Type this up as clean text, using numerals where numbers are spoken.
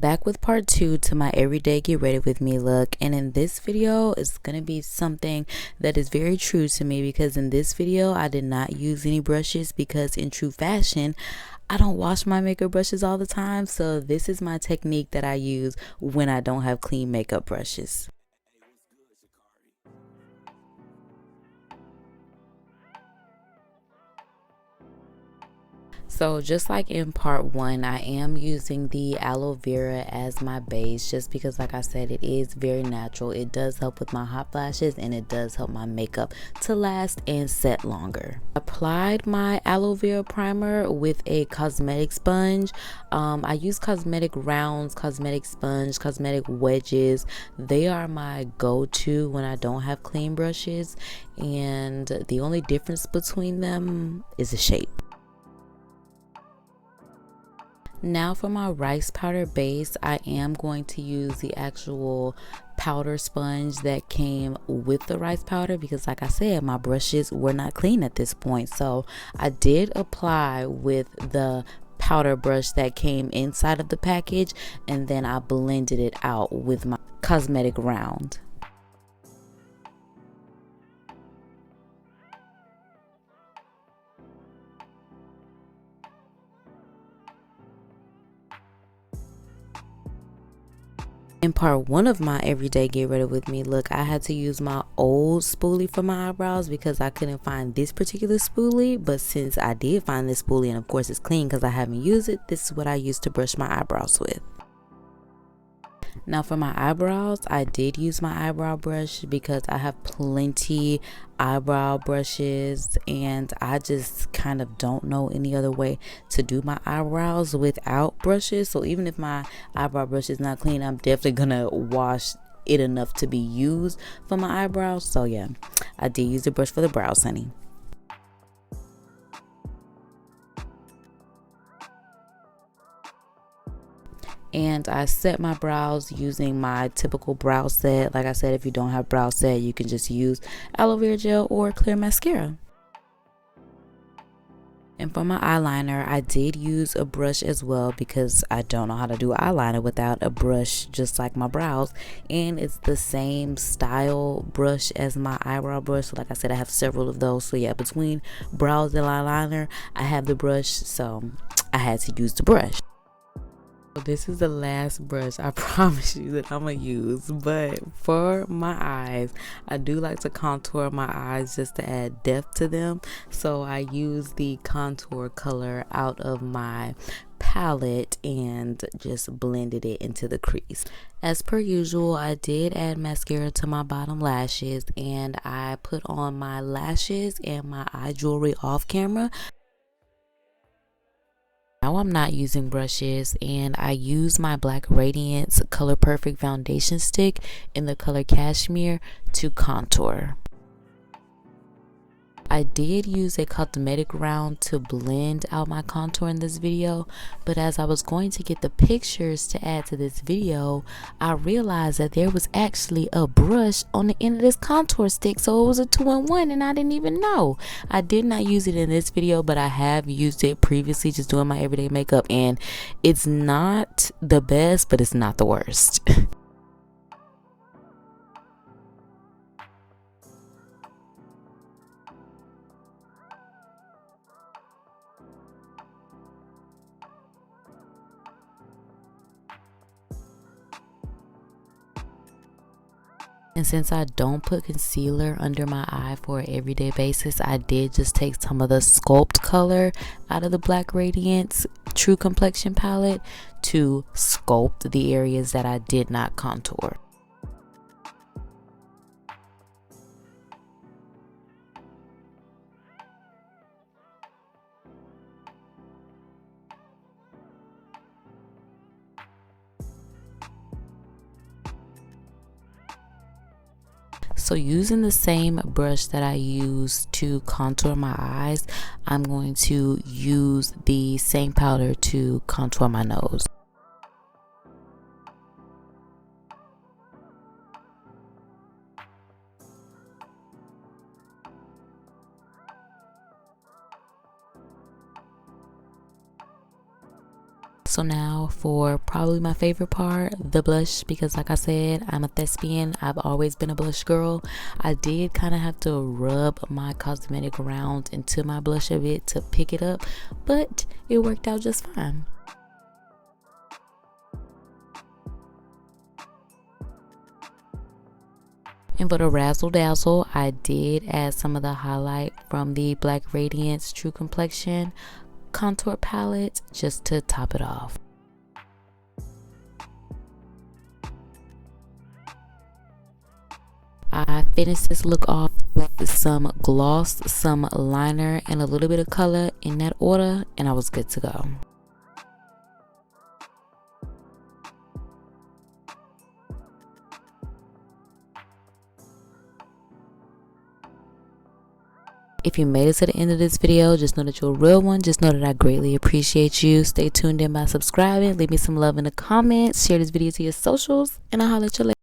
back with part 2 to my everyday get ready with me look, and in this video is going to be something that is very true to me, because in this video I did not use any brushes because in true fashion I don't wash my makeup brushes all the time. So this is my technique that I use when I don't have clean makeup brushes. So just like in part 1, I am using the aloe vera as my base just because, like I said, it is very natural. It does help with my hot flashes and it does help my makeup to last and set longer. I applied my aloe vera primer with a cosmetic sponge. I use cosmetic rounds, cosmetic sponge, cosmetic wedges. They are my go-to when I don't have clean brushes, and the only difference between them is the shape. Now for my rice powder base, I am going to use the actual powder sponge that came with the rice powder because, like I said, my brushes were not clean at this point. So I did apply with the powder brush that came inside of the package, and then I blended it out with my cosmetic round. In part 1 of my everyday get ready with me look, I had to use my old spoolie for my eyebrows because I couldn't find this particular spoolie. But since I did find this spoolie, and of course it's clean because I haven't used it, this is what I used to brush my eyebrows with. Now for my eyebrows, I did use my eyebrow brush because I have plenty eyebrow brushes and I just kind of don't know any other way to do my eyebrows without brushes. So even if my eyebrow brush is not clean, I'm definitely gonna wash it enough to be used for my eyebrows. So yeah, I did use the brush for the brows, honey. And I set my brows using my typical brow set. Like I said, if you don't have brow set, you can just use aloe vera gel or clear mascara. And for my eyeliner, I did use a brush as well because I don't know how to do eyeliner without a brush, just like my brows. And it's the same style brush as my eyebrow brush. So like I said, I have several of those. So yeah, between brows and eyeliner, I have the brush, so I had to use the brush. This is the last brush I promise you that I'm gonna use, but for my eyes, I do like to contour my eyes just to add depth to them. So I use the contour color out of my palette and just blended it into the crease. As per usual, I did add mascara to my bottom lashes, and I put on my lashes and my eye jewelry off camera. Now I'm not using brushes, and I use my Black Radiance Color Perfect foundation stick in the color Cashmere to contour. I did use a cosmetic round to blend out my contour in this video, but as I was going to get the pictures to add to this video, I realized that there was actually a brush on the end of this contour stick, so it was a 2-in-1 and I didn't even know. I did not use it in this video, but I have used it previously just doing my everyday makeup, and it's not the best, but it's not the worst. And since I don't put concealer under my eye for an everyday basis, I did just take some of the Sculpt color out of the Black Radiance True Complexion palette to sculpt the areas that I did not contour. So using the same brush that I use to contour my eyes, I'm going to use the same powder to contour my nose. So now for probably my favorite part, the blush, because like I said, I'm a thespian. I've always been a blush girl. I did kind of have to rub my Cosmetic around into my blush a bit to pick it up, but it worked out just fine. And for the razzle dazzle, I did add some of the highlight from the Black Radiance True Complexion contour palette just to top it off. I finished this look off with some gloss, some liner, and a little bit of color in that order, and I was good to go. If you made it to the end of this video, just know that you're a real one. Just know that I greatly appreciate you. Stay tuned in by subscribing. Leave me some love in the comments. Share this video to your socials, and I'll holler at you later.